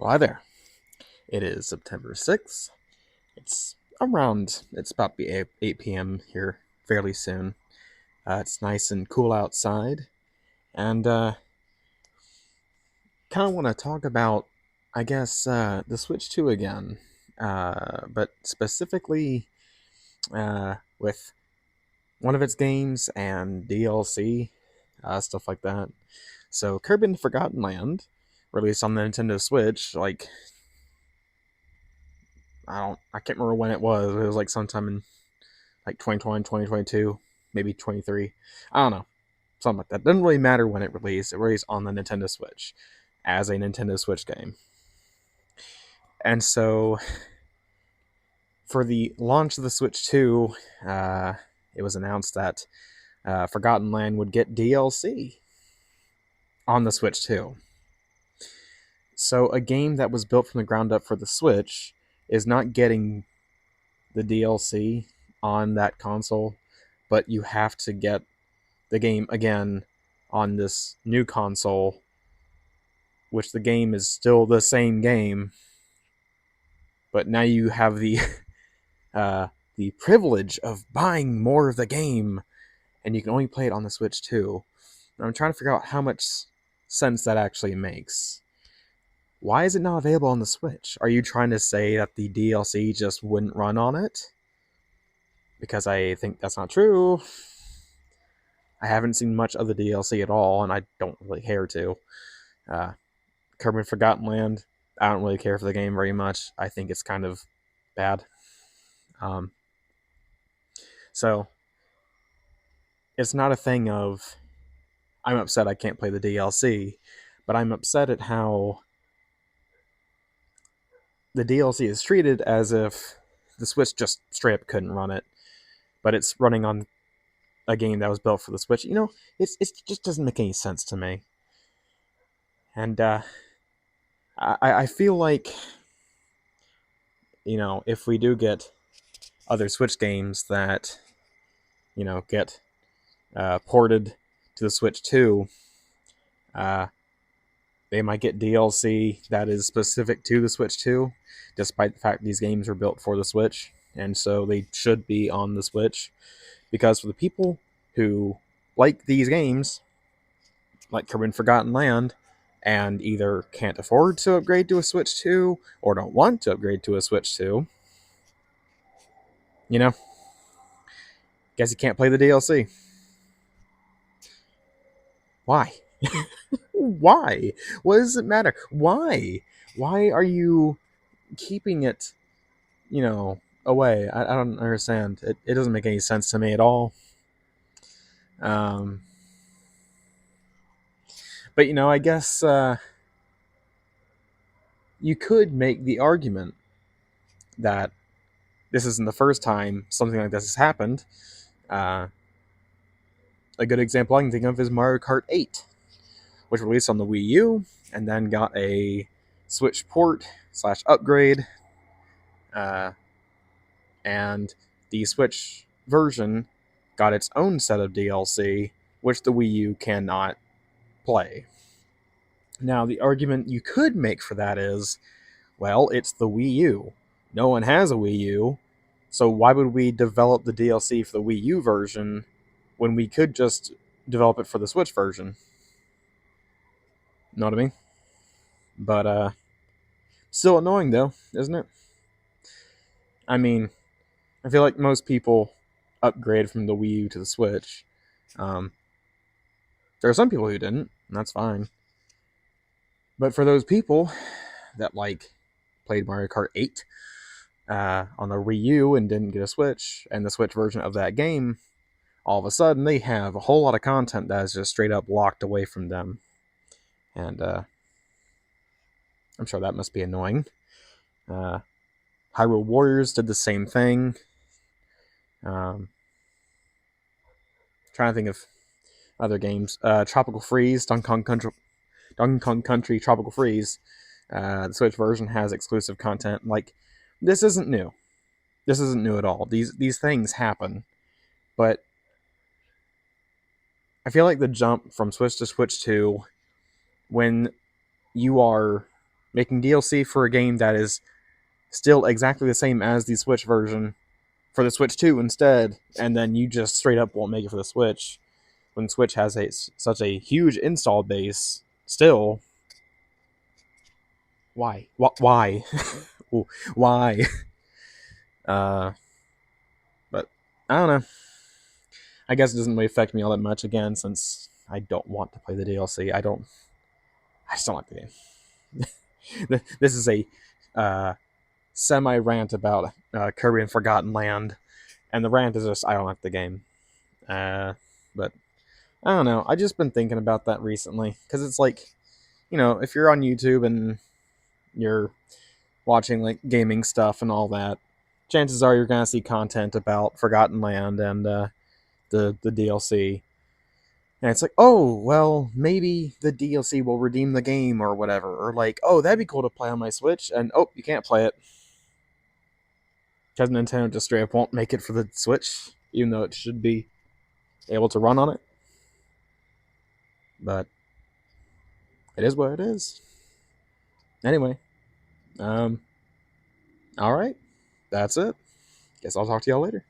Well, hi there. It is September 6th. It's about to be 8 p.m. here fairly soon. It's nice and cool outside. And kind of want to talk about, I guess, the Switch 2 again. But specifically with one of its games and DLC, stuff like that. So, Kirby and the Forgotten Land, released on the Nintendo Switch, I can't remember when it was. It was like sometime in like 2020, 2022, maybe 23. I don't know. Something like that. Doesn't really matter when it released. It released on the Nintendo Switch as a Nintendo Switch game. And so for the launch of the Switch 2, it was announced that Forgotten Land would get DLC on the Switch 2. So a game that was built from the ground up for the Switch is not getting the DLC on that console, but you have to get the game again on this new console, which the game is still the same game, but now you have the privilege of buying more of the game, and you can only play it on the Switch too. And I'm trying to figure out how much sense that actually makes. Why is it not available on the Switch? Are you trying to say that the DLC just wouldn't run on it? Because I think that's not true. I haven't seen much of the DLC at all, and I don't really care to. Kirby Forgotten Land, I don't really care for the game very much. I think it's kind of bad. Um, so, it's not a thing of, I'm upset I can't play the DLC, but I'm upset at how the DLC is treated as if the Switch just straight up couldn't run it, but it's running on a game that was built for the Switch. It just doesn't make any sense to me. And I feel like, if we do get other Switch games that, get ported to the Switch 2, they might get DLC that is specific to the Switch 2, despite the fact these games were built for the Switch, and so they should be on the Switch. Because for the people who like these games, like Kirby Forgotten Land, and either can't afford to upgrade to a Switch 2 or don't want to upgrade to a Switch 2, guess you can't play the DLC. Why? Why? What does it matter? Why? Why are you keeping it, away? I don't understand. It doesn't make any sense to me at all. Um, but, I guess you could make the argument that this isn't the first time something like this has happened. Uh, a good example I can think of is Mario Kart 8, which released on the Wii U and then got a Switch port / upgrade. And the Switch version got its own set of DLC, which the Wii U cannot play. Now, the argument you could make for that is, well, it's the Wii U. No one has a Wii U, so why would we develop the DLC for the Wii U version when we could just develop it for the Switch version? Know what I mean? But still annoying though, isn't it? I mean, I feel like most people upgrade from the Wii U to the Switch. Um, there are some people who didn't, and that's fine. But for those people that played Mario Kart 8 on the Wii U and didn't get a Switch, and the Switch version of that game, all of a sudden they have a whole lot of content that is just straight up locked away from them. And I'm sure that must be annoying. Hyrule Warriors did the same thing. Trying to think of other games. Tropical Freeze, Donkey Kong Country Tropical Freeze. The Switch version has exclusive content. This isn't new. This isn't new at all. These things happen, but I feel like the jump from Switch to Switch 2, when you are Making DLC for a game that is still exactly the same as the Switch version for the Switch 2 instead, and then you just straight up won't make it for the Switch when Switch has such a huge install base. Still, why? Why? Why? Uh, but I don't know. I guess it doesn't really affect me all that much again, since I don't want to play the DLC. I don't. I just don't like the game. This is a semi rant about Kirby and Forgotten Land, and the rant is just I don't like the game. But I don't know. I just been thinking about that recently because it's like, if you're on YouTube and you're watching like gaming stuff and all that, chances are you're gonna see content about Forgotten Land and the DLC. And it's like, oh, well, maybe the DLC will redeem the game or whatever. Or like, oh, that'd be cool to play on my Switch. And oh, you can't play it. Because Nintendo just straight up won't make it for the Switch, even though it should be able to run on it. But it is what it is. Anyway, all right. That's it. Guess I'll talk to y'all later.